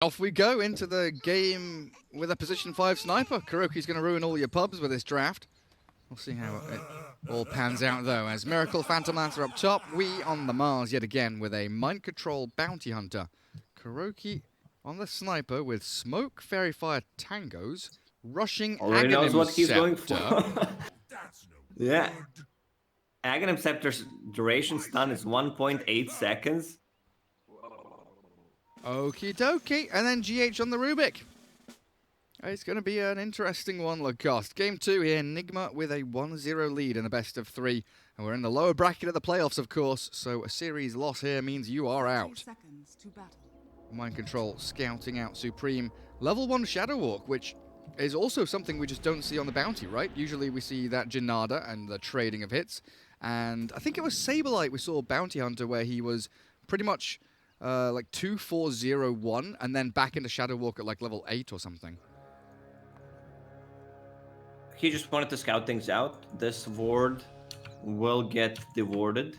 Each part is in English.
off we go into the game with a position 5 sniper. Kuroki's going to ruin all your pubs with this draft. We'll see how it all pans out, though. As Miracle, Phantom Lancer up top, we on the Mars yet again with a Mind Control Bounty Hunter. Kuroki on the sniper with Smoke, Fairy Fire, Tangos, rushing already knows what he's going for. Yeah. Aghanim Scepter's duration stun is 1.8 seconds. Okie dokie, and then GH on the Rubik. It's going to be an interesting one, Lacoste. Game 2 here, Nigma with a 1-0 lead in the best of 3. And we're in the lower bracket of the playoffs, of course, so a series loss here means you are out. Mind Control scouting out Supreme. Level 1 Shadow Walk, which is also something we just don't see on the bounty, right? Usually we see that Janada and the trading of hits. And I think it was Saberlight we saw Bounty Hunter where he was pretty much like 2-4-0-1 and then back into Shadow Walk at like level 8 or something. He just wanted to scout things out. This ward will get dewarded.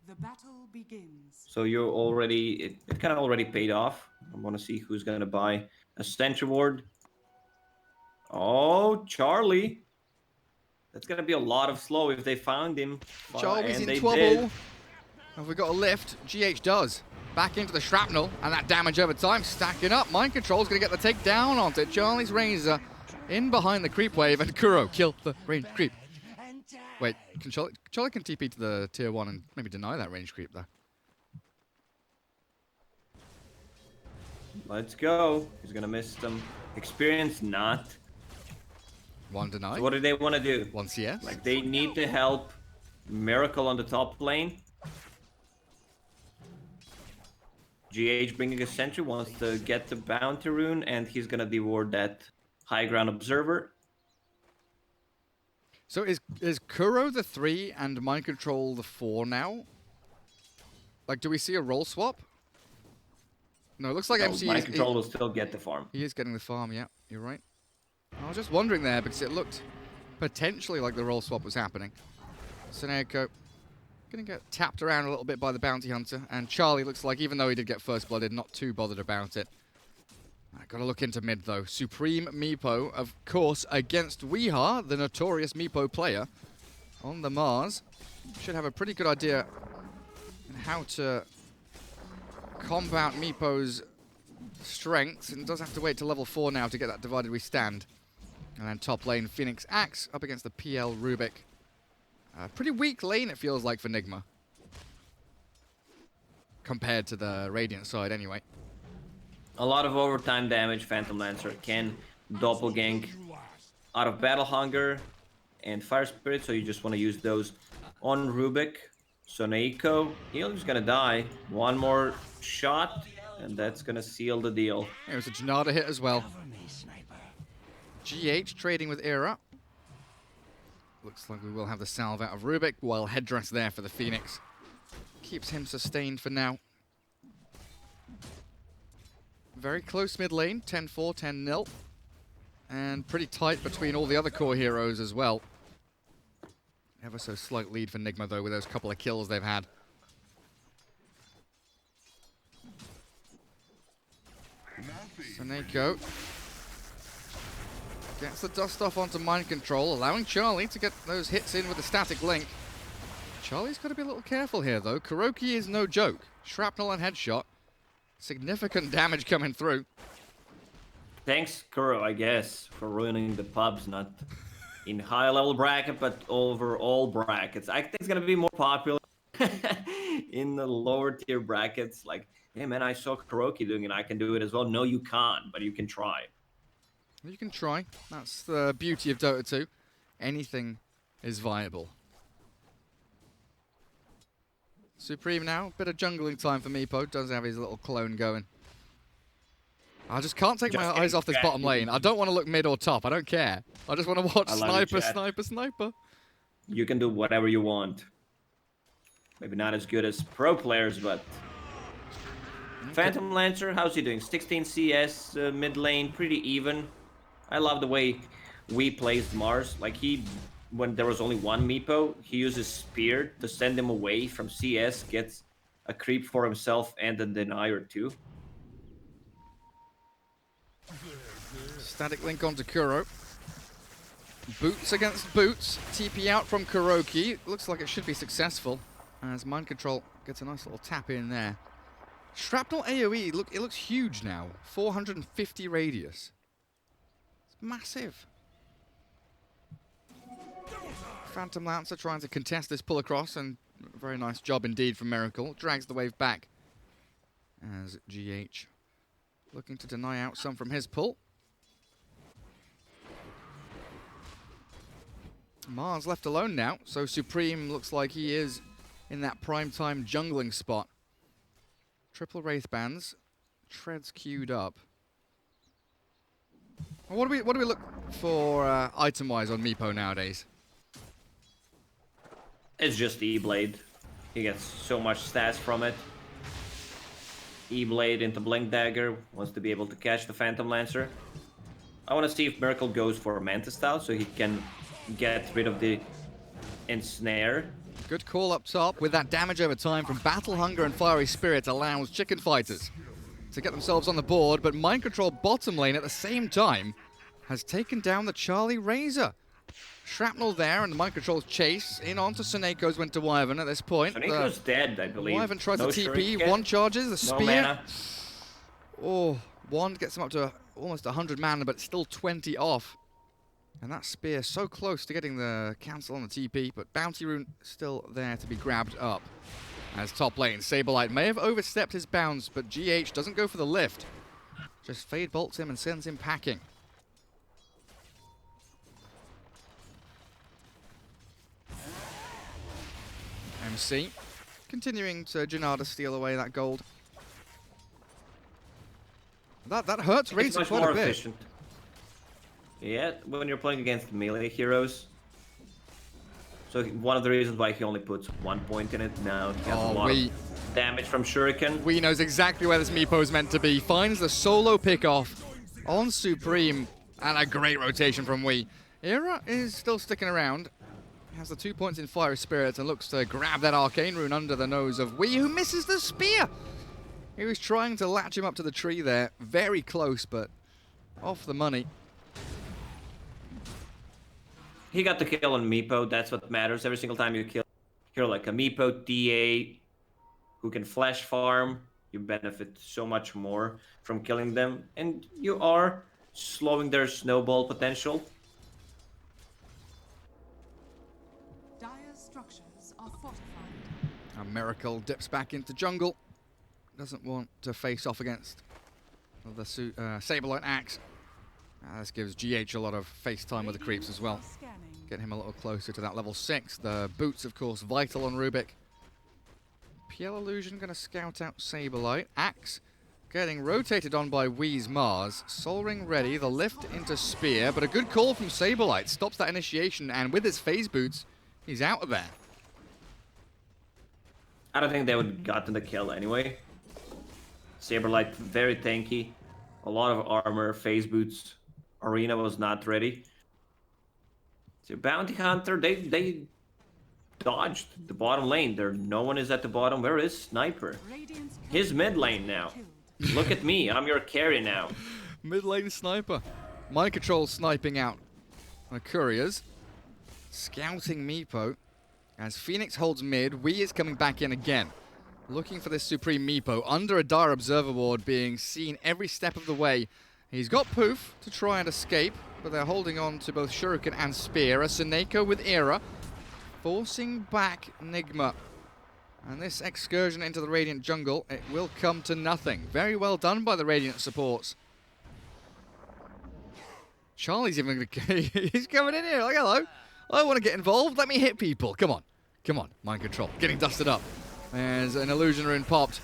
The battle begins. So you're already, it kind of already paid off. I want to see who's going to buy a Sentry ward. Oh, Charlie. That's going to be a lot of slow if they found him. Charlie's in trouble. Have we got a lift? GH does. Back into the shrapnel, and that damage over time stacking up. Mind Control's going to get the takedown onto Charlie's Razor. In behind the creep wave, and Kuro kill the range creep. Wait, Charlie can TP to the tier 1 and maybe deny that range creep there. Let's go. He's gonna miss some experience, not. 1 deny. So what do they want to do? 1 CS. Like, they need to help Miracle on the top lane. GH bringing a Sentry wants to get the Bounty Rune, and he's gonna deward that High Ground Observer. So is Kuro the 3 and Mind Control the 4 now? Like, do we see a role swap? No, it looks like MC Mind Control will still get the farm. He is getting the farm, yeah, you're right. I was just wondering there because it looked potentially like the role swap was happening. Seneko gonna get tapped around a little bit by the Bounty Hunter, and Charlie looks like, even though he did get first blooded, not too bothered about it. I gotta look into mid though. Supreme Meepo, of course, against Weeha, the notorious Meepo player, on the Mars. Should have a pretty good idea on how to combat Meepo's strengths, and does have to wait till level 4 now to get that Divided We Stand. And then top lane, Phoenix Axe up against the PL Rubik. Pretty weak lane it feels like for Nigma. Compared to the Radiant side anyway. A lot of overtime damage. Phantom Lancer can doppelgang out of Battle Hunger and Fire Spirit, so you just want to use those on Rubik. So Naiko, he's gonna die. One more shot, and that's gonna seal the deal. It was a Janada hit as well. GH trading with Era. Looks like we will have the salve out of Rubik, while Headdress there for the Phoenix. Keeps him sustained for now. Very close mid lane, 10-4, 10-0. And pretty tight between all the other core heroes as well. Ever so slight lead for Nigma though with those couple of kills they've had. Seneko gets the dust off onto Mind Control, allowing Charlie to get those hits in with the static link. Charlie's got to be a little careful here though. Kuroki is no joke. Shrapnel and headshot. Significant damage coming through. Thanks, Kuro, I guess, for ruining the pubs, not in high level bracket, but over all brackets. I think it's gonna be more popular in the lower tier brackets. Like, hey man, I saw Kuroki doing it, I can do it as well. No, you can't, but you can try. You can try. That's the beauty of Dota 2. Anything is viable. Supreme now, bit of jungling time for Meepo. Does have his little clone going. I just can't take my eyes off this bottom lane. I don't want to look mid or top. I don't care. I just want to watch sniper. You can do whatever you want. Maybe not as good as pro players, but... Okay. Phantom Lancer, how's he doing? 16 CS, mid lane, pretty even. I love the way we plays Mars. Like, when there was only one Meepo, he uses Spear to send him away from CS, gets a creep for himself and a denier too. Static link onto Kuro. Boots against boots. TP out from Kuroki. Looks like it should be successful as Mind Control gets a nice little tap in there. Shrapnel AoE, look, it looks huge now. 450 radius. It's massive. Phantom Lancer trying to contest this pull across, and very nice job indeed from Miracle. Drags the wave back as GH looking to deny out some from his pull. Mars left alone now, so Supreme looks like he is in that primetime jungling spot. Triple Wraith Bands, treads queued up. Well, what do we look for item-wise on Meepo nowadays? It's just E-Blade. He gets so much stats from it. E-Blade into Blink Dagger, wants to be able to catch the Phantom Lancer. I want to see if Miracle goes for Mantis style so he can get rid of the Ensnare. Good call up top with that damage over time from Battle Hunger and Fiery Spirit allows Chicken Fighters to get themselves on the board, but Mind Control bottom lane at the same time has taken down the Charlie Razor. Shrapnel there, and the Mind Control's chase in onto Suneiko's went to Wyvern at this point. Suneiko's dead, I believe. Wyvern tries No to TP, shuriken. one charges, the No spear. mana. Oh, one gets him up to almost 100 mana, but still 20 off. And that spear so close to getting the cancel on the TP, but Bounty Rune still there to be grabbed up. As top lane, Saberlight may have overstepped his bounds, but GH doesn't go for the lift. Just Fade bolts him and sends him packing. MC continuing to Janada steal away that gold. That hurts It's Razor much quite more a bit. efficient. Yeah, when you're playing against melee heroes. So one of the reasons why he only puts 1 point in it now. He has a lot of damage from Shuriken. We knows exactly where this Meepo is meant to be. Finds the solo pick-off on Supreme, and a great rotation from Wii. Era is still sticking around. Has the 2 points in Fiery Spirit and looks to grab that Arcane Rune under the nose of Wii, who misses the spear. He was trying to latch him up to the tree there. Very close, but off the money. He got the kill on Meepo, that's what matters. Every single time you kill like a Meepo TA who can flash farm, you benefit so much more from killing them. And you are slowing their snowball potential. Dire structures are fortified. A Miracle dips back into jungle. Doesn't want to face off against the Saberlight Axe. This gives GH a lot of face time with the creeps as well. Scanning. Get him a little closer to that level 6. The boots, of course, vital on Rubik. PL Illusion going to scout out Saberlight. Axe getting rotated on by Wii's Mars. Soul Ring ready. The lift into Spear, but a good call from Saberlight. Stops that initiation, and with his phase boots, he's out of there. I don't think they would have gotten the kill anyway. Saberlight very tanky. A lot of armor, phase boots. Arena was not ready. So Bounty Hunter, they dodged the bottom lane. No one is at the bottom. Where is Sniper? Radiant's His mid lane now. killed. Look at me, I'm your carry now. Mid lane sniper. Mind Control sniping out the couriers. Scouting Meepo. As Phoenix holds mid, Wii is coming back in again. Looking for this Supreme Meepo under a Dire Observer ward, being seen every step of the way. He's got Poof to try and escape, but they're holding on to both Shuriken and Spear. A Suneiko with Era, forcing back Nigma. And this excursion into the Radiant jungle, it will come to nothing. Very well done by the Radiant supports. Charlie's even he's coming in here like, hello, I want to get involved, let me hit people. Come on, Mind Control, getting dusted up. There's an Illusion Rune popped,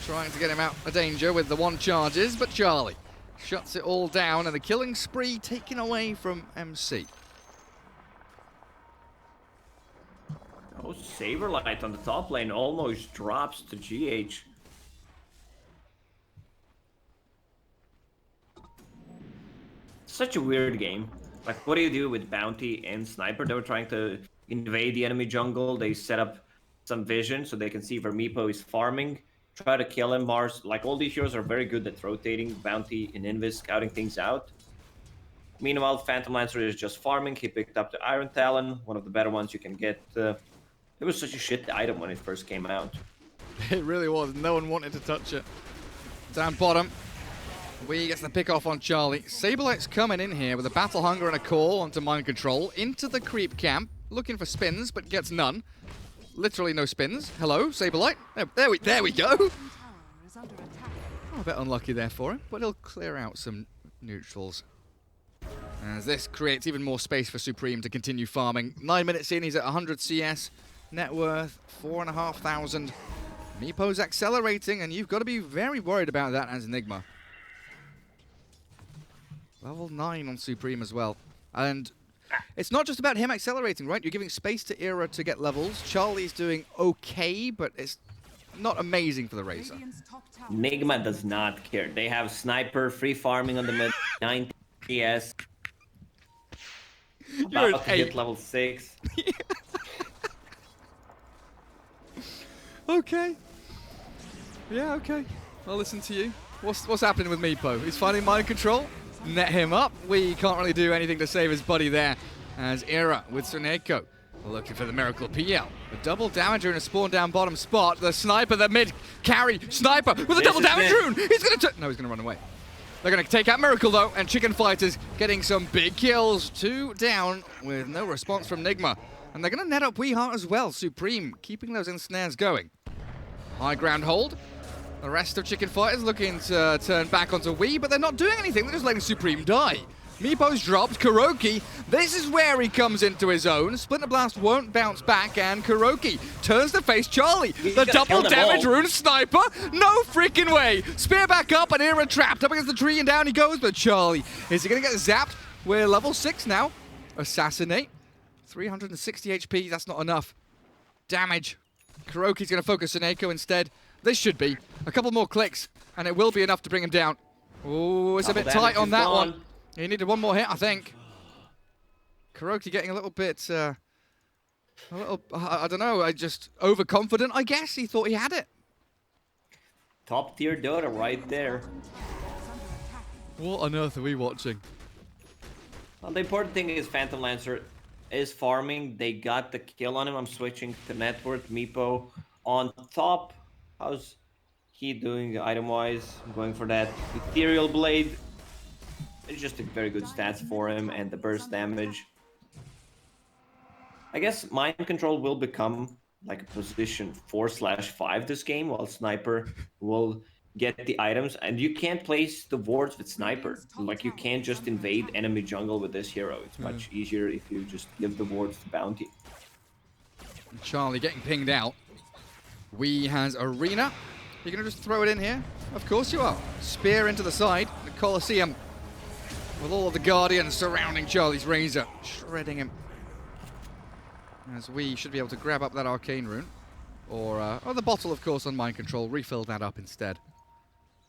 trying to get him out of danger with the one charges, but Charlie shuts it all down, and the killing spree taken away from MC. Oh, Saberlight on the top lane almost drops to GH. Such a weird game. Like, what do you do with Bounty and Sniper? They were trying to invade the enemy jungle. They set up some vision so they can see where Meepo is farming. try to kill him. Mars, like all these heroes, are very good at rotating bounty and invis, scouting things out. Meanwhile, Phantom Lancer is just farming. He picked up the Iron Talon, one of the better ones you can get. It was such a shit item when it first came out. It really was. No one wanted to touch it. Down bottom, Wee gets the pick off on Charlie. Saberlight's coming in here with a Battle Hunger and a call onto Mind Control. Into the creep camp, looking for spins, but gets none. Literally no spins. Hello, Saberlight. There we go. Tower is under attack. Oh, a bit unlucky there for him, but he'll clear out some neutrals. As this creates even more space for Supreme to continue farming. 9 minutes in, he's at 100 CS. Net worth, 4,500. Meepo's accelerating, and you've got to be very worried about that as Nigma. Level 9 on Supreme as well. And it's not just about him accelerating, right? You're giving space to Era to get levels. Charlie's doing okay, but it's not amazing for the Razor. Radiant's top tower. Nigma does not care. They have Sniper, free farming on the mid, 9 PS. You're About an to hit 8. level 6. Okay. Yeah, okay. I'll listen to you. What's happening with Meepo? He's finding Mind Control. Net him up. We can't really do anything to save his buddy there. As Era with Suneko looking for the Miracle PL. The double damager in a spawn down bottom spot. The sniper, the mid carry sniper with a double damage rune. He's gonna no, he's gonna run away. They're gonna take out Miracle though, and Chicken Fighters getting some big kills. 2 down with no response from Nigma. And they're gonna net up Weeheart as well. Supreme keeping those ensnares going. High ground hold. The rest of Chicken Fighters looking to turn back onto Wee, but they're not doing anything. They're just letting Supreme die. Meepo's dropped. Kuroki, this is where he comes into his own. Splinter Blast won't bounce back, and Kuroki turns to face Charlie. The double damage rune sniper? No freaking way. Spear back up, and Era trapped up against the tree, and down he goes. But Charlie, is he going to get zapped? We're level 6 now. Assassinate. 360 HP, that's not enough. Damage. Kuroki's going to focus Suneko instead. This should be a couple more clicks, and it will be enough to bring him down. Oh, it's a bit tight on that one. He needed one more hit, I think. Kuroki getting a little bit, I don't know, just overconfident, I guess. He thought he had it. Top tier Dota right there. What on earth are we watching? Well, the important thing is Phantom Lancer is farming. They got the kill on him. I'm switching to net worth. Meepo on top. How's he doing item-wise? I'm going for that Ethereal Blade. It's just a very good stats for him, and the burst damage. I guess Mind Control will become like a position 4/5 this game, while Sniper will get the items. And you can't place the wards with Sniper. Like, you can't just invade enemy jungle with this hero. It's much easier if you just give the wards the bounty. Charlie getting pinged out. Wee has Arena. You're going to just throw it in here? Of course you are. Spear into the side. The Colosseum. With all of the Guardians surrounding Charlie's Razor. Shredding him. As we should be able to grab up that Arcane Rune. Or the bottle, of course, on Mind Control. Refill that up instead.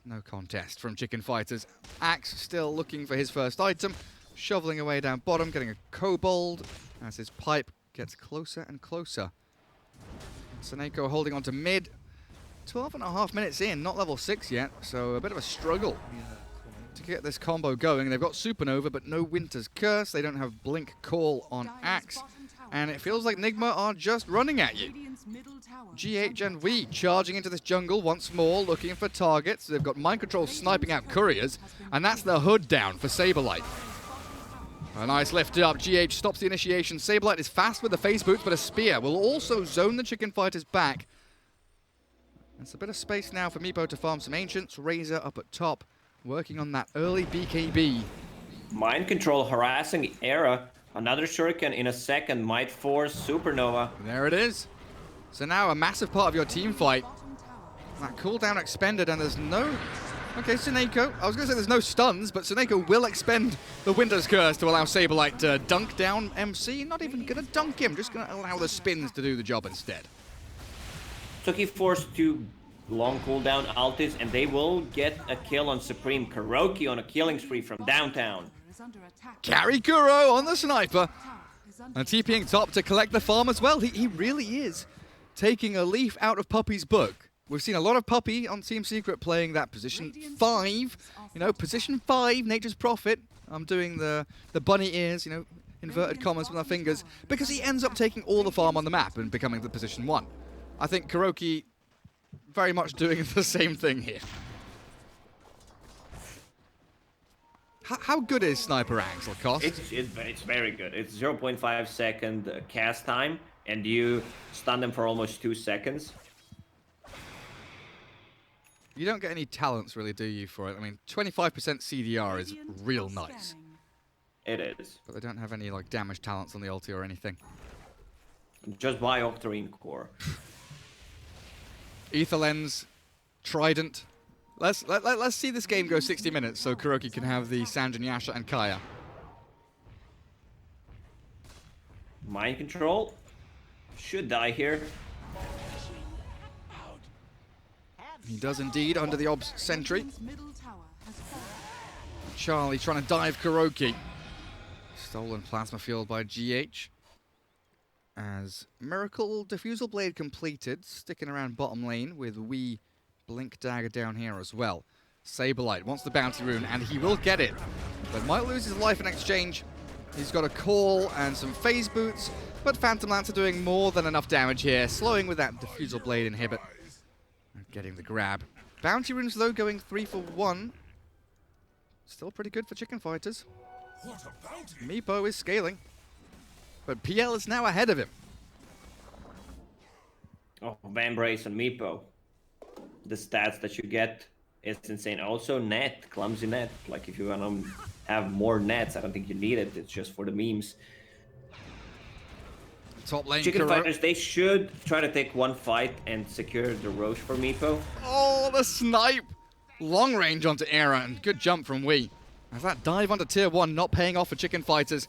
No contest from Chicken Fighters. Axe still looking for his first item. Shoveling away down bottom. Getting a Kobold. As his pipe gets closer and closer. Suneko holding on to mid. 12.5 minutes in, not level 6 yet, so a bit of a struggle to get this combo going. They've got Supernova, but no Winter's Curse. They don't have Blink Call on Axe. And it feels like Nigma are just running at you. GH and Wee charging into this jungle once more, looking for targets. They've got Mind Control sniping out couriers, and that's the hood down for Saberlight. A nice lift up. GH stops the initiation. Saberlight is fast with the face boots, but a spear will also zone the Chicken Fighters back. There's a bit of space now for Meepo to farm some Ancients. Razor up at top, working on that early BKB. Mind Control harassing Era. Another Shuriken in a second might force Supernova. There it is. So now a massive part of your team fight. That cooldown expended, and there's no... Okay, Suneko. I was going to say there's no stuns, but Suneko will expend the Winter's Curse to allow Saberlight to dunk down MC. Not even going to dunk him, just going to allow the spins to do the job instead. So he forced 2 long cooldown ultis, and they will get a kill on Supreme. Kuroki on a killing spree from downtown. Carry Kuro on the sniper. And TPing top to collect the farm as well. He really is taking a leaf out of Puppy's book We've seen a lot of Puppy on Team Secret playing that position 5. You know, position 5, Nature's Prophet. I'm doing the bunny ears, you know, inverted commas with my fingers, because he ends up taking all the farm on the map and becoming the position 1. I think Kuroki very much doing the same thing here. How good is Sniper Axel cost? It's very good. It's 0.5 second cast time, and you stun them for almost 2 seconds. You don't get any talents, really, do you, for it? I mean, 25% CDR is real nice. It is. But they don't have any, like, damage talents on the ulti or anything. Just buy Octarine Core. Ether Lens, Trident. Let's see this game go 60 minutes so Kuroki can have the Sanjin, Yasha, and Kaya. Mind control. Should die here. He does indeed, under the Obs Sentry. Charlie trying to dive Kuroki. Stolen Plasma Field by GH. As Miracle Diffusal Blade completed, sticking around bottom lane with Wee Blink Dagger down here as well. Saberlight wants the bounty rune, and he will get it, but might lose his life in exchange. He's got a call and some phase boots, but Phantom Lance are doing more than enough damage here, slowing with that Diffusal Blade inhibit. Getting the grab. Bounty runes, though, going 3 for 1. Still pretty good for Chicken Fighters. Meepo is scaling, but PL is now ahead of him. Oh, Vambrace and Meepo. The stats that you get is insane. Also, net, clumsy net. Like, if you want to have more nets, I don't think you need it. It's just for the memes. Top lane, Chicken Fighters, they should try to take one fight and secure the Roche for Meepo. Oh, the snipe! Long range onto Era, and good jump from Wee. As that dive onto tier 1 not paying off for Chicken Fighters.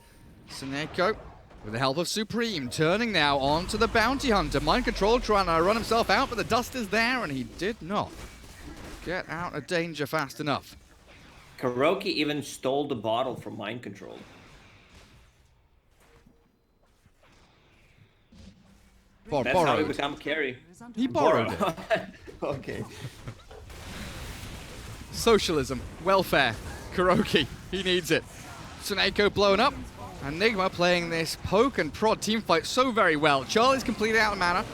Seneko, with the help of Supreme, turning now onto the Bounty Hunter. Mind Control trying to run himself out, but the dust is there, and he did not get out of danger fast enough. Kuroki even stole the bottle from Mind Control. That's how Borrowed. we become carry. He borrowed it. Okay. Socialism, welfare, Kuroki, he needs it. Seneko blown up, and Nigma playing this poke and prod team fight so very well. Charlie's completely out of mana,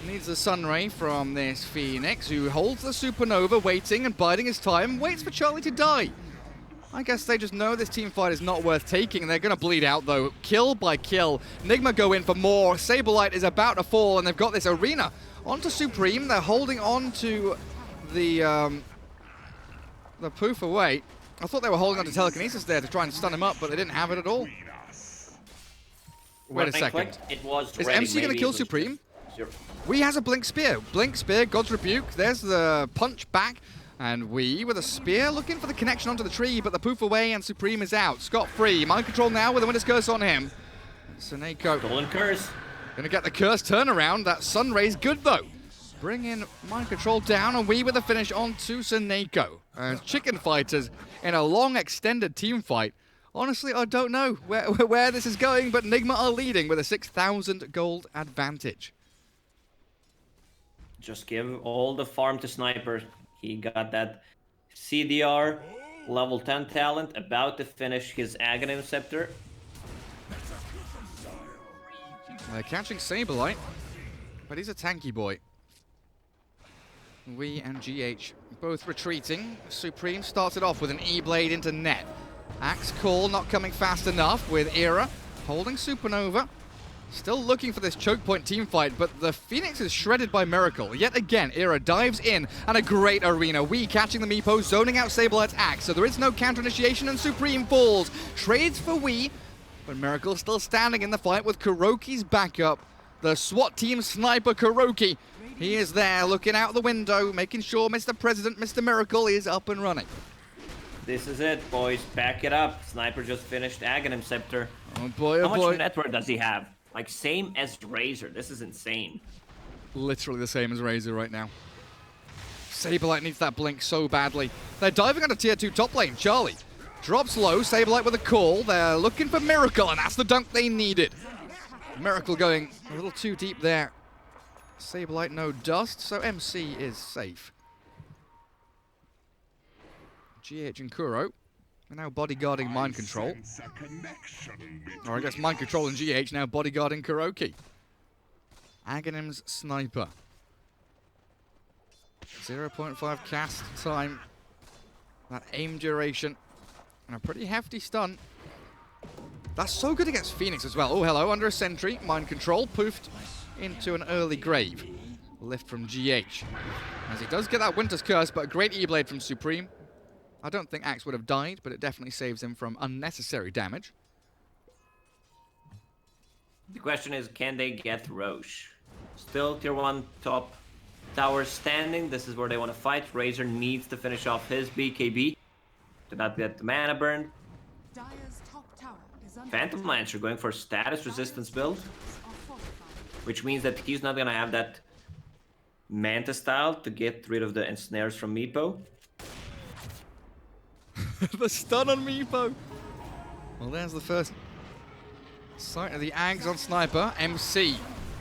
needs the Sunray from this Phoenix, who holds the Supernova, waiting and biding his time, waits for Charlie to die. I guess they just know this team fight is not worth taking, and they're going to bleed out, though. Kill by kill. Nigma go in for more. Saberlight is about to fall, and they've got this arena onto Supreme. They're holding on to the poof away. I thought they were holding on to telekinesis there to try and stun him up, but they didn't have it at all. Wait a second. It was Is ready. MC going to Maybe kill it was Supreme? just- Wee has a Blink Spear. Blink Spear, God's Rebuke. There's the punch back. And Wee with a spear looking for the connection onto the tree, but the poof away and Supreme is out. Scot-free. Mind Control now with the Winter's Curse on him. Seneko Stolen Curse. gonna get the curse turnaround. That Sunray's good though. Bring in Mind Control down, and Wee with a finish onto Seneko. Chicken Fighters in a long extended team fight. Honestly, I don't know where this is going, but Nigma are leading with a 6,000 gold advantage. Just give all the farm to Sniper. He got that CDR, level 10 talent, about to finish his Aghanim Scepter. They're catching Saberlight, but he's a tanky boy. Wee and GH both retreating. Supreme starts it off with an E-Blade into net. Axe Call not coming fast enough with Era holding Supernova. Still looking for this choke point team fight, but the Phoenix is shredded by Miracle. Yet again, Era dives in, and a great arena. Wee catching the Meepo, zoning out Saberlight's axe, so there is no counter initiation, and Supreme falls. Trades for Wee, but Miracle still standing in the fight with Kuroki's backup. The SWAT team sniper Kuroki. He is there looking out the window, making sure Mr. President, Mr. Miracle is up and running. This is it, boys. Back it up. Sniper just finished Aghanim Scepter. Oh boy, oh How boy. much net worth does he have? Like, same as Razor. This is insane. Literally the same as Razor right now. Saberlight needs that blink so badly. They're diving onto tier 2 top lane. Charlie drops low. Saberlight with a call. They're looking for Miracle, and that's the dunk they needed. Miracle going a little too deep there. Sableye, no dust, so MC is safe. GH and Kuro are now bodyguarding Mind Control. Or I guess Mind Control and GH now bodyguarding Kuroki. Aghanim's Sniper. 0.5 cast time. That aim duration. And a pretty hefty stun. That's so good against Phoenix as well. Oh, hello, under a sentry. Mind Control poofed into an early grave. Lift from GH. As he does get that Winter's Curse, but a great E-Blade from Supreme. I don't think Axe would have died, but it definitely saves him from unnecessary damage. The question is, can they get Roche? Still tier 1 top tower standing. This is where they want to fight. Razor needs to finish off his BKB to not get the mana burn. Dire's top tower is under Phantom attack. Lancer going for a status resistance build, Are fortified. which means that he's not going to have that Manta style to get rid of the ensnares from Meepo. The stun on Meepo. Well, there's the first sight of the Ags on Sniper. MC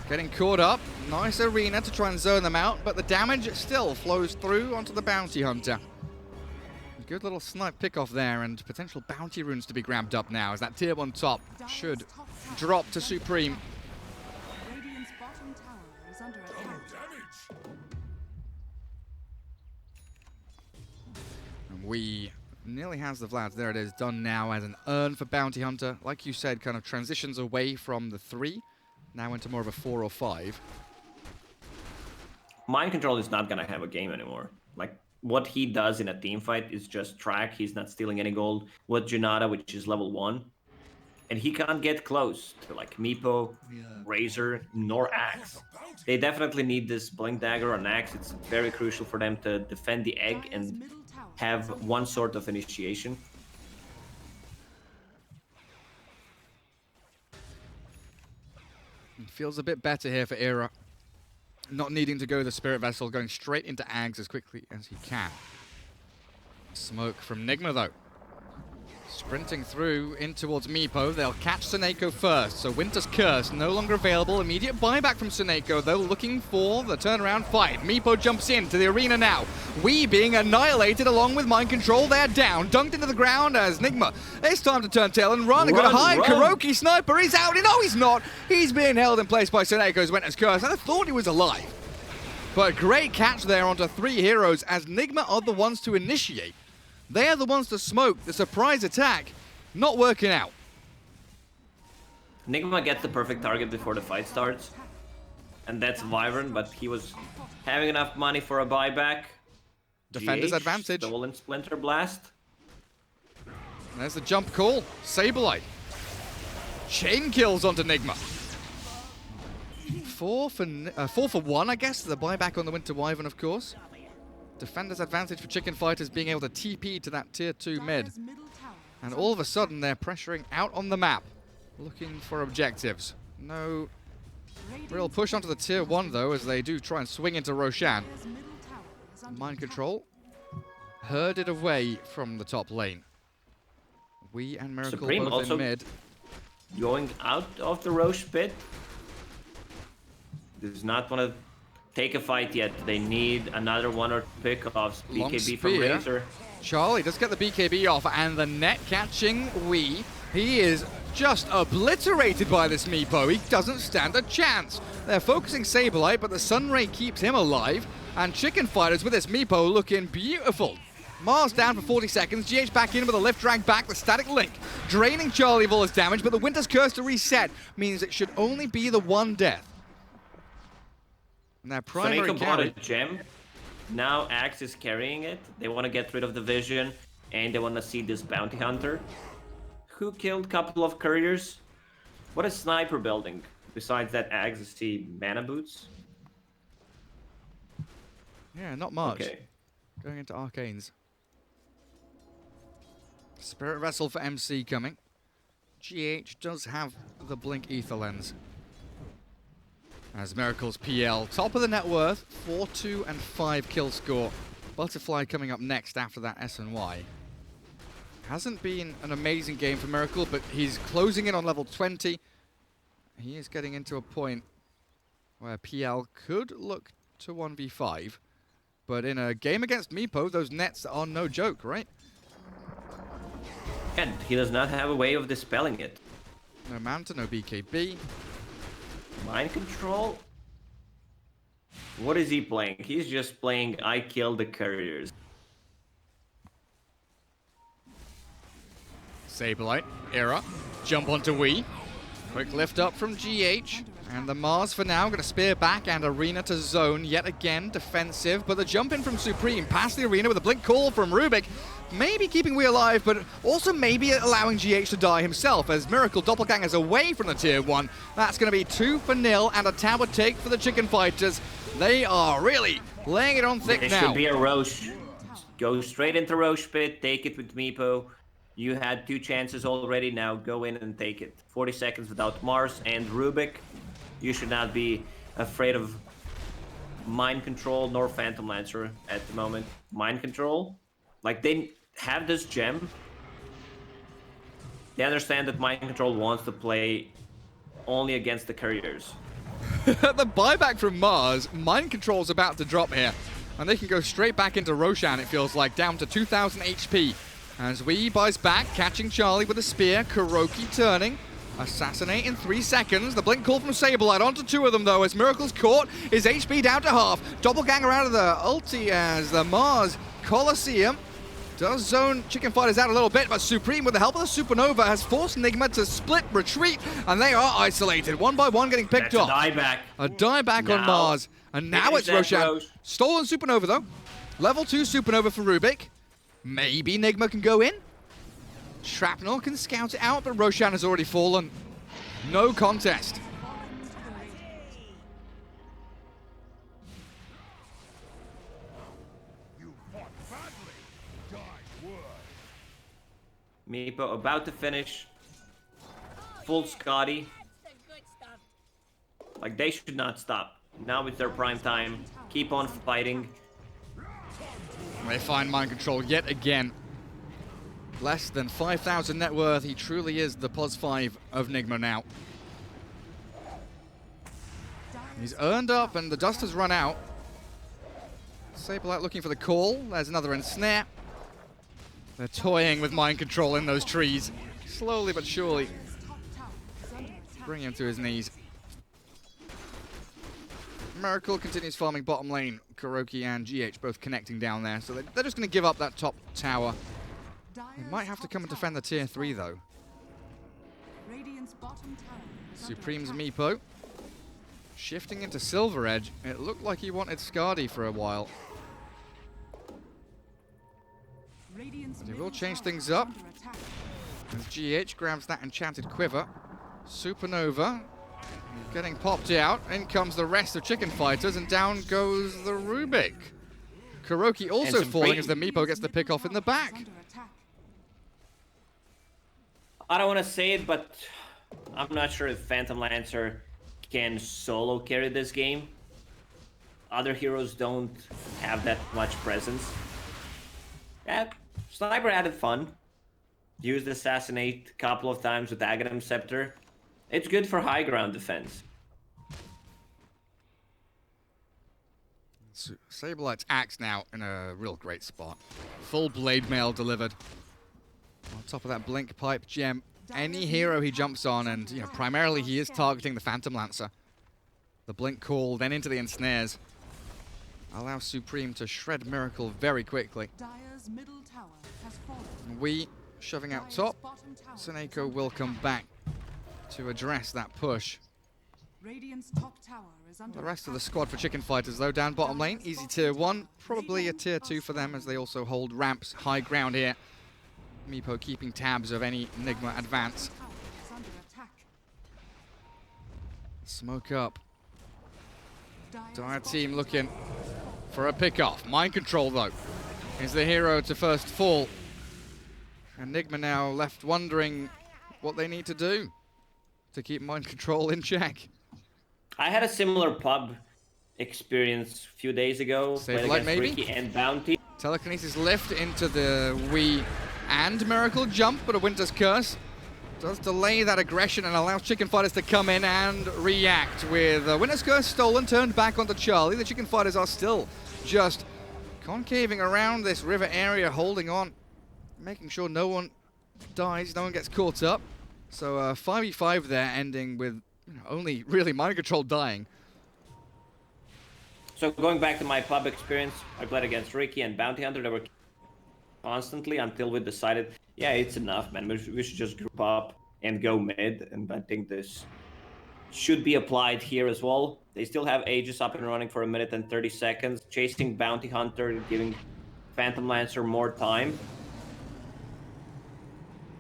getting caught up. Nice arena to try and zone them out, but the damage still flows through onto the Bounty Hunter. Good little snipe pick-off there, and potential bounty runes to be grabbed up now as that tier 1 top should Dire's top tower drop to is under Supreme. attack. Radiant's bottom tower is under attack. And we nearly has the Vlad. There it is, done now as an urn for Bounty Hunter. Like you said, kind of transitions away from the 3, now into more of a 4 or 5. Mind Control is not going to have a game anymore. Like, what he does in a team fight is just track. He's not stealing any gold with Junata, which is level 1. And he can't get close to like Meepo, Razor, nor Axe. They definitely need this Blink Dagger on Axe. It's very crucial for them to defend the egg Dire's and middle tower is have under one sort of initiation. It feels a bit better here for Era. Not needing to go the Spirit Vessel, going straight into Ags as quickly as he can. Smoke from Nigma though. Sprinting through in towards Meepo. They'll catch Suneko first, so Winter's Curse no longer available. Immediate buyback from Suneko, though, looking for the turnaround fight. Meepo jumps into the arena now. Wee being annihilated along with Mind Control. They're down, dunked into the ground as Nigma. It's time to turn tail and run. They're going to hide. Run. Kuroki Sniper, he's out. No, he's not. He's being held in place by Suneko's Winter's Curse. I thought he was alive. But a great catch there onto 3 heroes as Nigma are the ones to initiate. They are the ones to smoke. The surprise attack not working out. Nigma gets the perfect target before the fight starts. And that's Wyvern, but he was having enough money for a buyback. Defender's GH, advantage. Stolen Splinter Blast. There's the jump call. Sableye. Chain kills onto Nigma. 4 for 1, I guess. The buyback on the Winter Wyvern, of course. Defender's advantage for Chicken Fighters being able to TP to that tier 2 mid. Dire's middle tower is And under all of a sudden, they're pressuring out on the map, looking for objectives. No Radiant's real push onto the tier 1, though, as they do try and swing into Roshan. Dire's middle tower is under Mind attack. Control herded away from the top lane. We and Miracle Supreme both also in mid. Going out of the Roche pit. Does not want to take a fight yet. They need another 1 or 2 pickoffs. Long BKB from spear. Razor. Charlie does get the BKB off, and the net catching Wee. He is just obliterated by this Meepo. He doesn't stand a chance. They're focusing Sableye, but the Sunray keeps him alive. And Chicken Fighters with this Meepo looking beautiful. Mars down for 40 seconds. GH back in with a lift drag back. The static link draining Charlie of all his damage, but the Winter's Curse to reset means it should only be the 1 death. And their primary Suneko bought a carry. gem. Now Axe is carrying it. They want to get rid of the vision, and they want to see this bounty hunter, who killed a couple of couriers. What is Sniper building besides that Axe? Is he mana boots? Yeah, not much. Okay. Going into Arcanes. Spirit Vessel for MC coming. GH does have the Blink Ether Lens. As Miracle's PL, top of the net worth, 4, 2, and 5 kill score. Butterfly coming up next after that S&Y. Hasn't been an amazing game for Miracle, but he's closing in on level 20. He is getting into a point where PL could look to 1v5. But in a game against Meepo, those nets are no joke, right? And he does not have a way of dispelling it. No Manta, no BKB. Mind control? What is he playing? He's just playing I kill the couriers. Saberlight, Era, jump onto Wii. Quick lift up from GH. And the Mars for now, going to spear back and Arena to zone yet again, defensive. But the jump in from Supreme past the Arena with a blink call from Rubik. Maybe keeping Wii alive, but also maybe allowing GH to die himself as Miracle Doppelgangers away from the tier 1. That's going to be 2-0 and a tower take for the Chicken Fighters. They are really laying it on thick now. It should be a Roche. Go straight into Roche pit, take it with Meepo. You had 2 chances already, now go in and take it. 40 seconds without Mars and Rubik. You should not be afraid of Mind Control nor Phantom Lancer at the moment. Mind Control, like they have this gem. They understand that Mind Control wants to play only against the couriers. The buyback from Mars, Mind Control's about to drop here. And they can go straight back into Roshan, it feels like, down to 2,000 HP. As Wii buys back, catching Charlie with a spear, Kuroki turning. Assassinate in 3 seconds. The blink call from Saberlight onto 2 of them though as Miracle's caught. His HP down to half. Doppelganger out of the ulti as the Mars Colosseum does zone Chicken Fighters out a little bit, but Supreme with the help of the Supernova has forced Nigma to split retreat and they are isolated. One by one getting picked off. A dieback on Mars. And now it's Roshan. Stolen Supernova though. Level 2 Supernova for Rubik. Maybe Nigma can go in. Shrapnel can scout it out, but Roshan has already fallen. No contest. Meepo about to finish. Full Scotty. Like, they should not stop. Now it's their prime time. Keep on fighting. They find Mind Control yet again. Less than 5,000 net worth. He truly is the +5 of Nigma now. He's earned up and the dust has run out. Saberlight looking for the call. There's another ensnare. They're toying with Mind Control in those trees. Slowly but surely. Bring him to his knees. Miracle continues farming bottom lane. Kuroki and GH both connecting down there. So they're just going to give up that top tower. They might have to come and defend the tier 3 though. Supreme's Meepo. Shifting into Silver Edge. It looked like he wanted Skadi for a while. But he will change things up. As GH grabs that enchanted quiver. Supernova getting popped out. In comes the rest of Chicken Fighters and down goes the Rubik. Kuroki also falling as the Meepo gets the pick off in the back. I don't want to say it, but I'm not sure if Phantom Lancer can solo carry this game. Other heroes don't have that much presence. Yeah, Sniper added fun. Used Assassinate a couple of times with Aghanim Scepter. It's good for high ground defense. Saberlight's axe now in a real great spot. Full blade mail delivered. On top of that blink pipe gem, any hero he jumps on, and primarily he is targeting the Phantom Lancer. The blink call, then into the ensnares. Allow Supreme to shred Miracle very quickly. We shoving out top. Seneko will come back to address that push. The rest of the squad for Chicken Fighters though, down bottom lane, easy tier 1, probably a tier 2 for them as they also hold ramps high ground here. Meepo keeping tabs of any Nigma advance. Smoke up. Dire team looking for a pick-off. Mind Control though is the hero to first fall. And Nigma now left wondering what they need to do to keep Mind Control in check. I had a similar pub experience a few days ago. Saberlight maybe? Ricky and Bounty. Telekinesis lift into the Wii and Miracle jump, but a Winter's Curse does delay that aggression and allows Chicken Fighters to come in and react with Winner's Curse stolen, turned back onto Charlie. The Chicken Fighters are still just concaving around this river area, holding on, making sure no one dies, no one gets caught up. So 5v5 there, ending with only really Mind Control dying. So going back to my pub experience, I played against Ricky and Bounty Hunter. They were constantly until we decided, yeah, it's enough, man. We should just group up and go mid. And I think this should be applied here as well. They still have Aegis up and running for 1 minute and 30 seconds. Chasing Bounty Hunter, giving Phantom Lancer more time.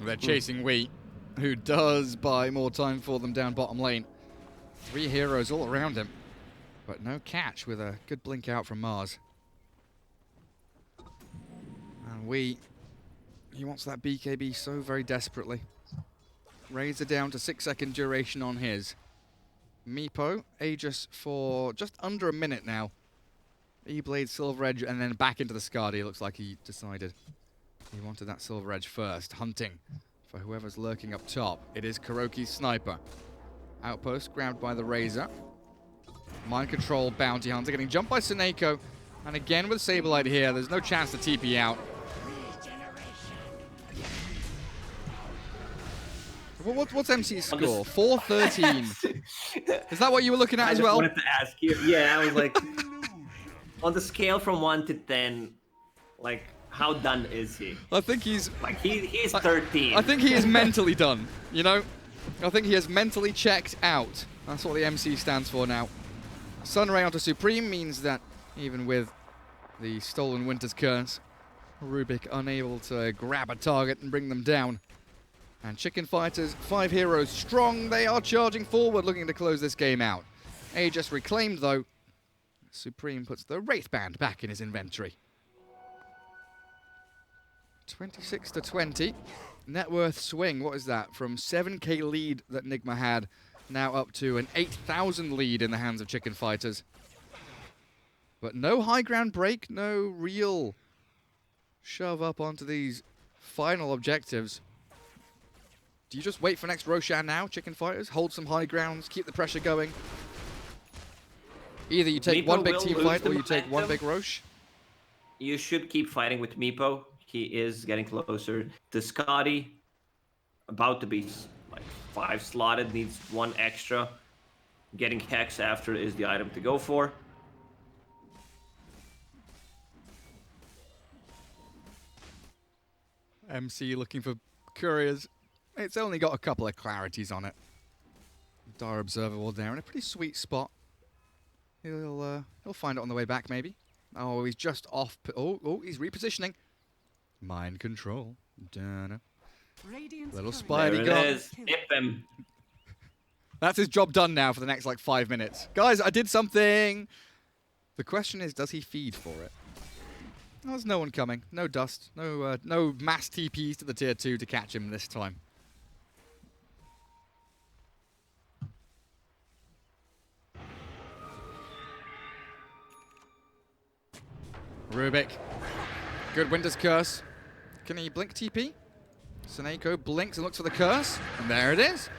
They're chasing Wheat, who does buy more time for them down bottom lane. 3 heroes all around him, but no catch with a good blink out from Mars. And Wheat, he wants that BKB so very desperately. Razor down to 6-second duration on his. Meepo, Aegis for just under 1 minute now. E-Blade, Silver Edge, and then back into the Skadi. Looks like he decided he wanted that Silver Edge first. Hunting for whoever's lurking up top. It is Kuroki's Sniper. Outpost grabbed by the Razor. Mind Control, Bounty Hunter getting jumped by Seneko. And again with Saberlight here, there's no chance to TP out. What's MC's score? 4-13. Is that what you were looking at as well? I wanted to ask you. Yeah, I was like, on the scale from 1 to 10, like, how done is he? I think he's... Like, he's 13. I think he is mentally done, you know? I think he has mentally checked out. That's what the MC stands for now. Sunray onto Supreme means that even with the stolen Winter's Curse, Rubik unable to grab a target and bring them down. And Chicken Fighters, 5 heroes strong. They are charging forward, looking to close this game out. Aegis reclaimed, though. Supreme puts the Wraith Band back in his inventory. 26-20. Net worth swing, what is that? From 7k lead that Nigma had, now up to an 8,000 lead in the hands of Chicken Fighters. But no high ground break, no real shove up onto these final objectives. Do you just wait for next Roshan now, Chicken Fighters? Hold some high grounds, keep the pressure going. Either you take Meepo one big will team lose fight the or you take one momentum. big Rosh. You should keep fighting with Meepo. He is getting closer. The Skadi, about to be like 5 slotted, needs 1 extra. Getting Hex after is the item to go for. MC looking for couriers. It's only got a couple of clarities on it. Dire Observer there in a pretty sweet spot. He'll find it on the way back, maybe. Oh, he's just off. Oh, he's repositioning. Mind Control. Dunno. Radiant's Little courier Spidey There gun. it is. Hip him. That's his job done now for the next, like, 5 minutes. Guys, I did something! The question is, does he feed for it? There's no one coming. No dust. No mass TPs to the tier 2 to catch him this time. Rubik. Good Winter's Curse. Can he blink TP? Seneko blinks and looks for the curse. And there it is.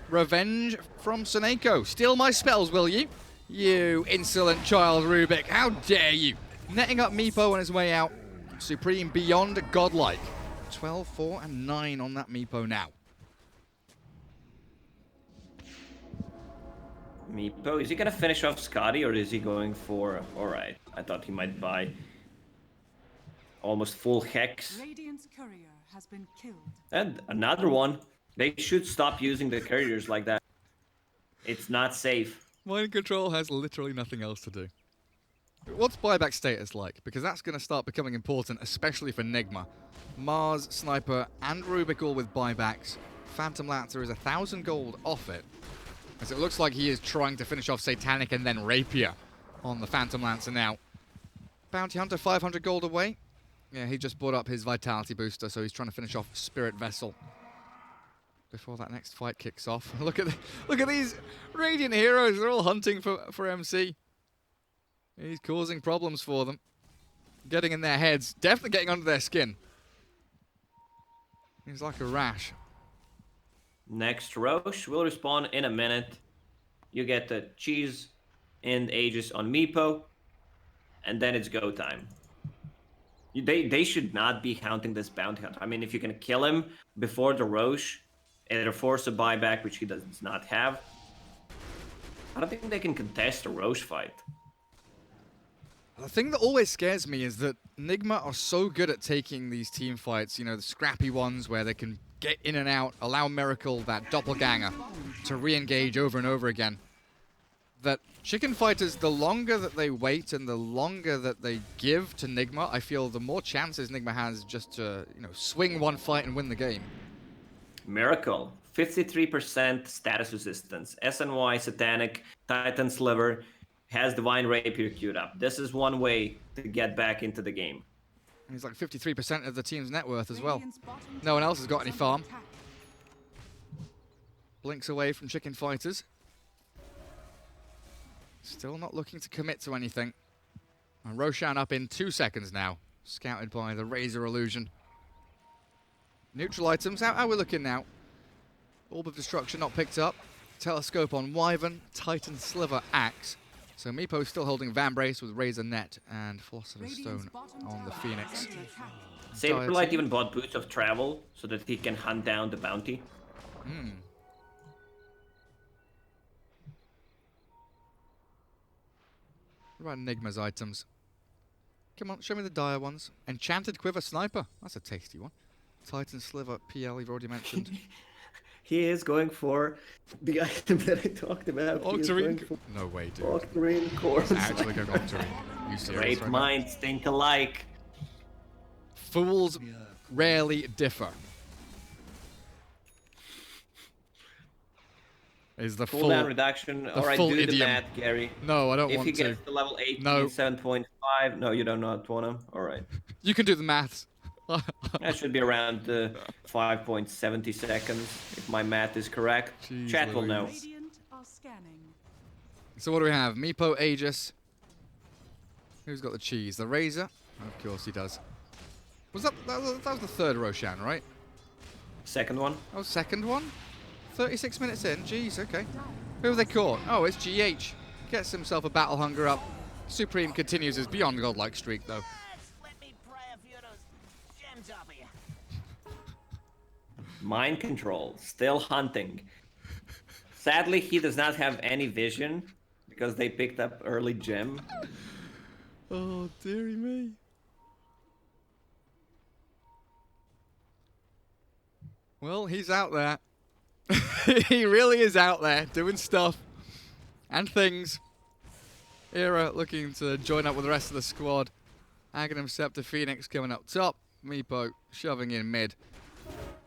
Revenge from Seneko. Steal my spells, will you? You insolent child, Rubik. How dare you? Netting up Meepo on his way out. Supreme beyond godlike. 12, 4, and 9 on that Meepo now. Meepo, is he gonna finish off Skadi or is he going for... Alright, I thought he might buy almost full Hex. Radiant's courier has been killed. And another one. They should stop using the couriers like that. It's not safe. Mind Control has literally nothing else to do. What's buyback status like? Because that's going to start becoming important, especially for Nigma. Mars, Sniper, and Rubik all with buybacks. Phantom Lancer is 1,000 gold off it. As it looks like he is trying to finish off Satanic and then Rapier on the Phantom Lancer now. Bounty Hunter 500 gold away. Yeah, he just bought up his Vitality booster, so he's trying to finish off Spirit Vessel before that next fight kicks off. Look at these Radiant heroes. They're all hunting for MC. He's causing problems for them. Getting in their heads. Definitely getting under their skin. He's like a rash. Next Roche will respawn in a minute. You get the cheese and Aegis on Meepo, and then it's go time. They should not be counting this bounty hunter. I mean, if you can kill him before the Roche, either force a buyback, which he does not have, I don't think they can contest a Roche fight. The thing that always scares me is that Nigma are so good at taking these team fights, you know, the scrappy ones where they can get in and out, allow Miracle, that doppelganger, to re-engage over and over again. That chicken fighters, the longer that they wait and the longer that they give to Nigma, I feel the more chances Nigma has just to, you know, swing one fight and win the game. Miracle, 53% status resistance. SNY, Satanic, Titan Sliver, has Divine Rapier queued up. This is one way to get back into the game. He's like 53% of the team's net worth as well. Radiant's bottom No one tower else has got is any under farm. attack. Blinks away from chicken fighters. Still not looking to commit to anything. And Roshan up in 2 seconds now. Scouted by the Razor Illusion. Neutral items, how are we looking now? Orb of Destruction not picked up. Telescope on Wyvern. Titan Sliver Axe. So Meepo still holding Vambrace with Razor Net and Philosopher's Radiant's Stone bottom on the tower Phoenix. is under attack. Saberlight even bought Boots of Travel so that he can hunt down the bounty. What about Nigma's items? Come on, show me the dire ones. Enchanted Quiver Sniper. That's a tasty one. Titan Sliver PL, you've already mentioned. He is going for the item that I talked about. Octarine? No way, dude. Octarine Course. Actually going Octarine. You serious Great right now? minds think alike. Fools rarely differ. Is the full... Cooldown reduction. Alright, full do the idiom. math, Gary. No, I don't If want he to. gets to level 18, No. 7.5. No, you don't not want him? Alright. You can do the maths. That should be around 5.70 seconds, if my math is correct. Jeez Chat will know. Louise. Radiant are scanning. So what do we have? Meepo, Aegis. Who's got the cheese? The Razor? Of course he does. Was that was the third Roshan, right? Second one. Oh, second one? 36 minutes in? Jeez, okay. Who have they caught? Oh, it's GH. Gets himself a battle hunger up. Supreme continues his beyond godlike streak, though. Let me pry a few of those gems off of you. Mind control. Still hunting. Sadly, he does not have any vision because they picked up early gem. Oh, dearie me. Well, he's out there. He really is out there doing stuff and things. Era looking to join up with the rest of the squad. Aghanim Scepter Phoenix coming up top. Meepo shoving in mid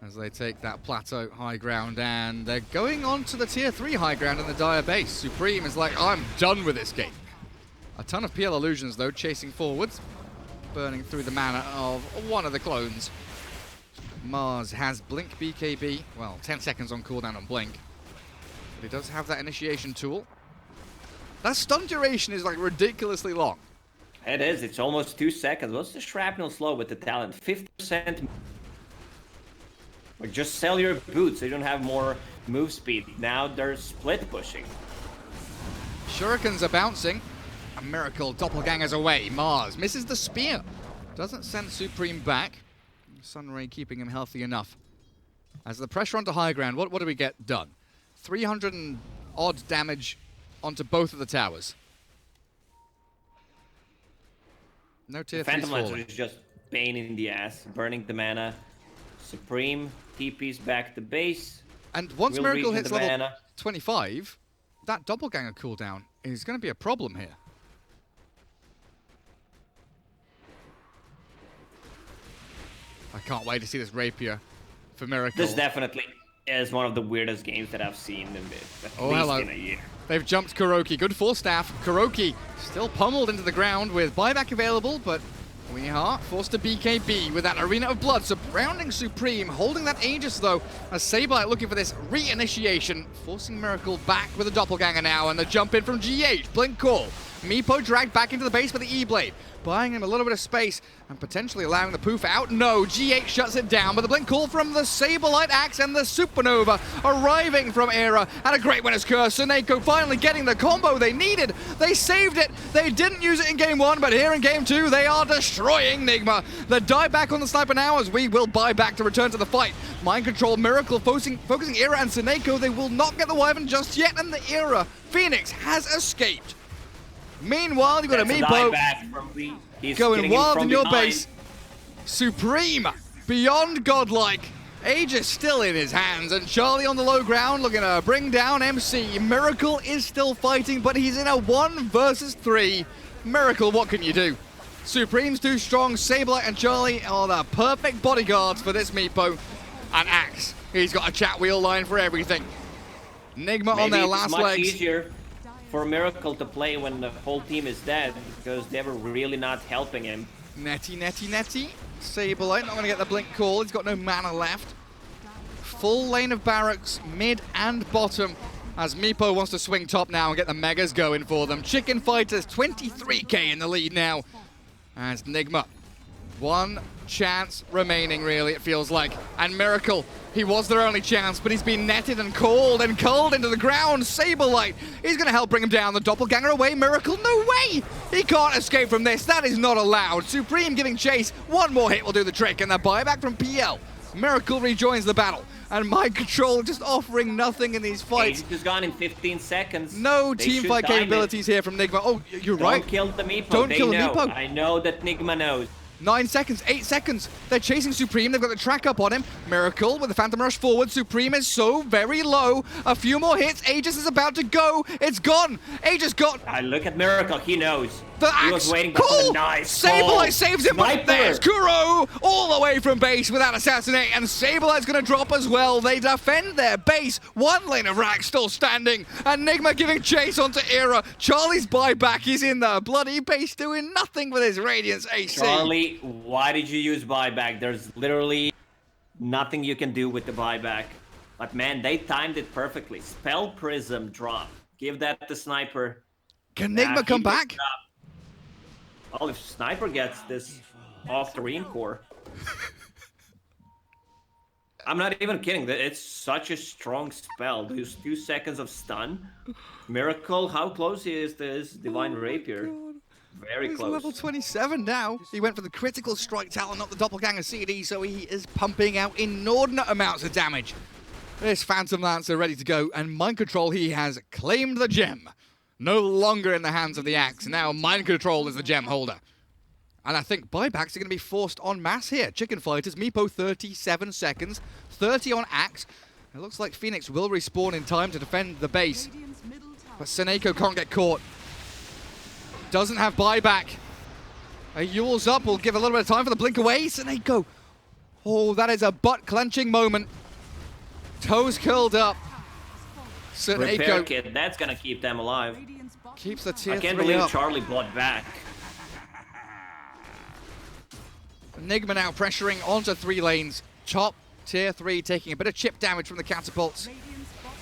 as they take that plateau high ground, and they're going on to the tier 3 high ground in the Dire base. Supreme is like, I'm done with this game. A ton of PL illusions though chasing forwards, burning through the mana of one of the clones. Mars has Blink BKB, well, 10 seconds on cooldown on Blink, but he does have that initiation tool. That stun duration is like ridiculously long. It is. It's almost 2 seconds. What's the shrapnel slow with the talent? 50%. Like, just sell your boots so you don't have more move speed. Now they're split pushing. Shurikens are bouncing. A Miracle doppelgangers away. Mars misses the spear. Doesn't send Supreme back. Sunray keeping him healthy enough. As the pressure onto high ground, what do we get done? 300 and odd damage onto both of the towers. No tier 3s Phantom Lancer falling. is just pain in the ass, burning the mana. Supreme TP's back to base. And once Will Miracle regen hits the level mana. 25, that doppelganger cooldown is going to be a problem here. I can't wait to see this rapier for Miracle. This definitely is one of the weirdest games that I've seen in at least hello. in a year. They've jumped Kuroki. Good full staff. Kuroki still pummeled into the ground with buyback available, but we are forced to BKB with that Arena of Blood. Surrounding Supreme, holding that Aegis though, as Saberlight looking for this re-initiation, forcing Miracle back with a doppelganger now, and the jump in from GH. Blink call. Meepo dragged back into the base for the E-Blade, buying him a little bit of space and potentially allowing the poof out. No, G8 shuts it down, but the blink call from the Saberlight Axe and the Supernova arriving from Era, and a great winner's curse. Suneko finally getting the combo they needed. They saved it. They didn't use it in game 1, but here in game 2, they are destroying Nigma. The dieback on the sniper now as we will buy back to return to the fight. Mind control, Miracle focusing Era and Suneko. They will not get the Wyvern just yet, and the Era Phoenix has escaped. Meanwhile, you've got a Meepo going wild in your base. Supreme, beyond godlike. Aegis still in his hands, and Charlie on the low ground looking to bring down MC. Miracle is still fighting, but he's in a 1 versus 3. Miracle, what can you do? Supreme's too strong. Saberlight and Charlie are the perfect bodyguards for this Meepo. And Axe, he's got a chat wheel line for everything. Nigma on their last legs. Maybe it's much easier for Miracle to play when the whole team is dead, because they were really not helping him. Netty. Saberlight not going to get the blink call. He's got no mana left. Full lane of barracks, mid and bottom, as Meepo wants to swing top now and get the megas going for them. Chicken Fighters 23k in the lead now. As Nigma, 1 chance remaining, really, it feels like. And Miracle, he was their only chance, but he's been netted and called and culled into the ground. Saberlight, he's going to help bring him down. The doppelganger away. Miracle, no way! He can't escape from this. That is not allowed. Supreme giving chase. 1 more hit will do the trick, and the buyback from PL. Miracle rejoins the battle, and Mind Control just offering nothing in these fights. He's gone in 15 seconds. No team fight capabilities here from Nigma. Oh, you're right. Don't kill the Meepo. Don't kill the Meepo. I know that Nigma knows. 9 seconds, 8 seconds. They're chasing Supreme. They've got the track up on him. Miracle with the Phantom Rush forward. Supreme is so very low. A few more hits. Aegis is about to go. It's gone. Aegis got... I look at Miracle. He knows. The he axe. was waiting Cool. for the knife. Saberlight saves him, Sniper. but there's Kuro all the way from base without assassinate, and Saberlight's going to drop as well. They defend their base. 1 lane of Rack still standing, and Nigma giving chase onto Era. Charlie's buyback. He's in the bloody base doing nothing with his Radiance AC. Charlie, why did you use buyback? There's literally nothing you can do with the buyback. But man, they timed it perfectly. Spell Prism drop. Give that to Sniper. Can Nigma come back? Well, if Sniper gets this off the Reen core. I'm not even kidding. It's such a strong spell. Those 2 seconds of stun. Miracle, how close he is to his Divine Rapier. God. Very He's close. level 27 now. He went for the critical strike talent, not the doppelganger CD, so he is pumping out inordinate amounts of damage. This Phantom Lancer ready to go, and Mind Control, he has claimed the gem. No longer in the hands of the Axe. Now Mind Control is the gem holder. And I think buybacks are going to be forced en masse here. Chicken Fighters, Meepo 37 seconds, 30 on Axe. It looks like Phoenix will respawn in time to defend the base. But Suneko can't get caught. Doesn't have buyback. A Yule's up will give a little bit of time for the blink away. Suneko. Oh, that is a butt-clenching moment. Toes curled up. Repair Suneko kit, that's gonna keep them alive. keeps the tier 3 I can't believe up. Charlie bought back. Nigma now pressuring onto 3 lanes. Top tier 3 taking a bit of chip damage from the catapults.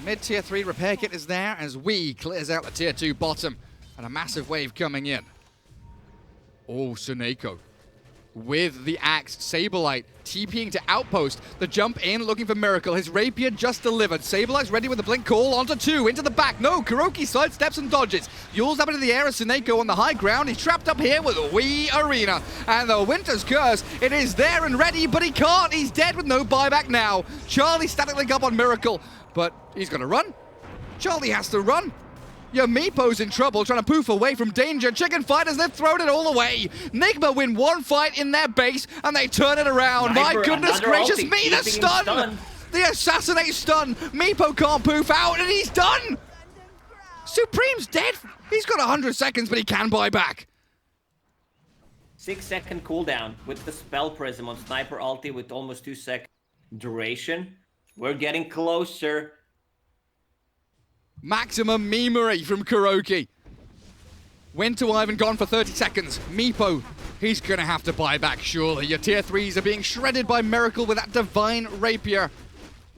Mid tier 3 repair kit is there as we clears out the tier 2 bottom. And a massive wave coming in. Oh, Suneko. With the Axe, Saberlight TPing to Outpost. The jump in, looking for Miracle. His Rapier just delivered. Saberlight's ready with the blink call onto 2, into the back. No, Kuroki sidesteps and dodges. Yule's up into the air as Suneko on the high ground. He's trapped up here with a wee arena. And the Winter's Curse, it is there and ready, but he can't. He's dead with no buyback now. Charlie static link up on Miracle, but he's gonna run. Charlie has to run. Your Meepo's in trouble, trying to poof away from danger. Chicken Fighters, they've thrown it all away. Nigma win 1 fight in their base, and they turn it around. Sniper, My goodness gracious ulti, me, the keeping him stun! stunned. The assassinate stun. Meepo can't poof out, and he's done! Supreme's dead. He's got 100 seconds, but he can buy back. 6-second cooldown with the Spell Prism on Sniper ulti with almost 2-second duration. We're getting closer. Maximum memery from Kuroki. Winter Wyvern gone for 30 seconds. Meepo, he's gonna have to buy back, surely. Your tier 3s are being shredded by Miracle with that Divine Rapier.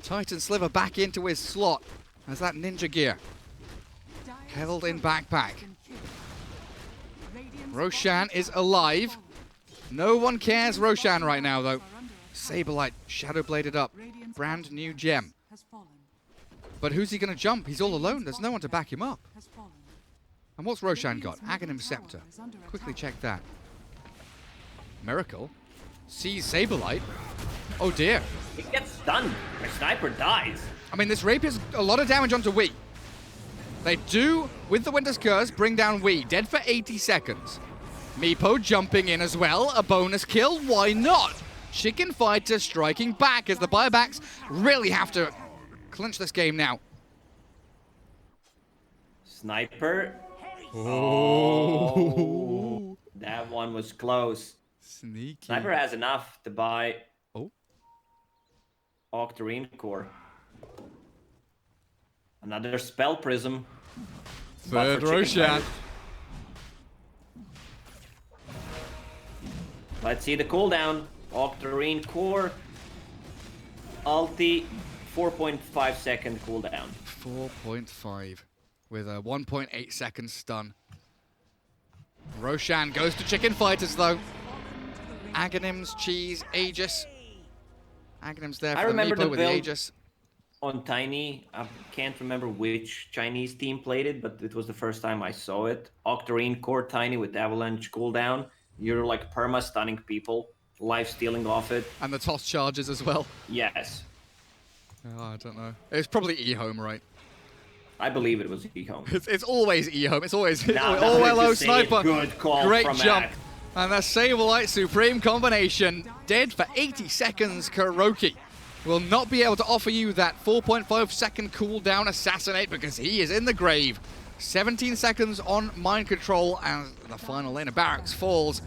Titan Sliver back into his slot as that ninja gear held in backpack. Roshan is alive. No one cares Roshan right now, though. Saberlight, Shadow Bladed up. Brand new gem. But who's he going to jump? He's all alone. There's no one to back him up. And what's Roshan got? Aghanim Scepter. Quickly check that. Miracle sees Saberlight. Oh dear. He gets stunned. My sniper dies. I mean, this Rapier's a lot of damage onto Wii. They do, with the Winter's Curse, bring down Wii. Dead for 80 seconds. Meepo jumping in as well. A bonus kill. Why not? Chicken Fighter striking back as the buybacks really have to clinch this game now. Sniper. Oh. That one was close. Sneaky. Sniper has enough to buy Octarine Core. Another Spell Prism. Third Roshan. Let's see the cooldown. Octarine Core. Ulti. 4.5 second cooldown. 4.5 with a 1.8 second stun. Roshan goes to Chicken Fighters though. Aghanim's Cheese, Aegis. Aghanim's there for the Meepo with the Aegis. On Tiny, I can't remember which Chinese team played it, but it was the first time I saw it. Octarine Core Tiny with Avalanche cooldown. You're like perma-stunning people, life-stealing off it. And the toss charges as well. Yes. Oh, I don't know. It's probably E-Home, right? I believe it was E-Home. It's always E-Home. It's always No, oh, hello, Sniper. Good call. Great from jump. Act. And the Saberlight Supreme combination. Dead for 80 seconds, Kuroki will not be able to offer you that 4.5 second cooldown assassinate because he is in the grave. 17 seconds on mind control as the final lane of barracks falls.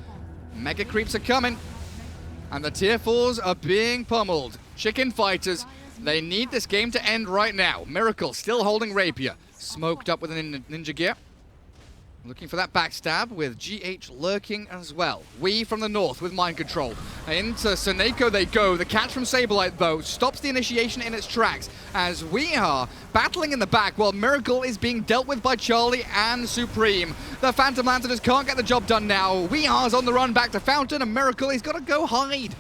Mega creeps are coming. And the tier 4s are being pummeled. Chicken Fighters, they need this game to end right now. Miracle still holding Rapier. Smoked up with a ninja gear. Looking for that backstab with GH lurking as well. Wii from the north with mind control. Into Seneko they go. The catch from Saberlight though stops the initiation in its tracks as we are battling in the back while Miracle is being dealt with by Charlie and Supreme. The Phantom Lantern just can't get the job done now. We are's on the run back to Fountain and Miracle, he's got to go hide.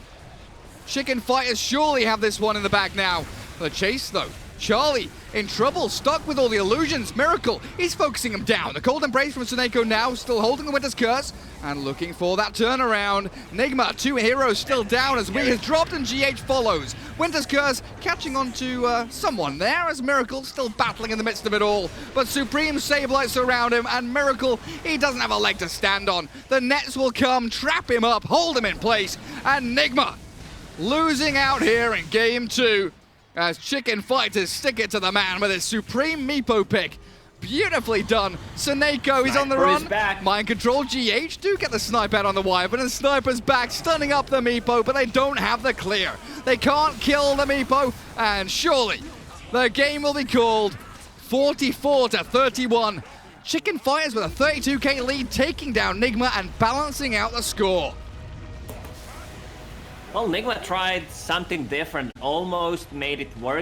Chicken Fighters surely have this one in the back now. The chase though. Charlie in trouble, stuck with all the illusions. Miracle, he's focusing him down. The Cold Embrace from Seneko now, still holding the Winter's Curse and looking for that turnaround. Nigma, 2 heroes still down as Wii has dropped and GH follows. Winter's Curse catching on to someone there as Miracle still battling in the midst of it all. But Supreme Saberlight surround him and Miracle, he doesn't have a leg to stand on. The nets will come, trap him up, hold him in place. And Nigma losing out here in game 2. As Chicken Fighters stick it to the man with his Supreme Meepo pick. Beautifully done. Seneko is on the run. Mind control, GH do get the snipe out on the wire, but the Sniper's back, stunning up the Meepo, but they don't have the clear. They can't kill the Meepo, and surely the game will be called 44-31. Chicken Fighters with a 32k lead, taking down Nigma and balancing out the score. Well, Nigma tried something different, almost made it work.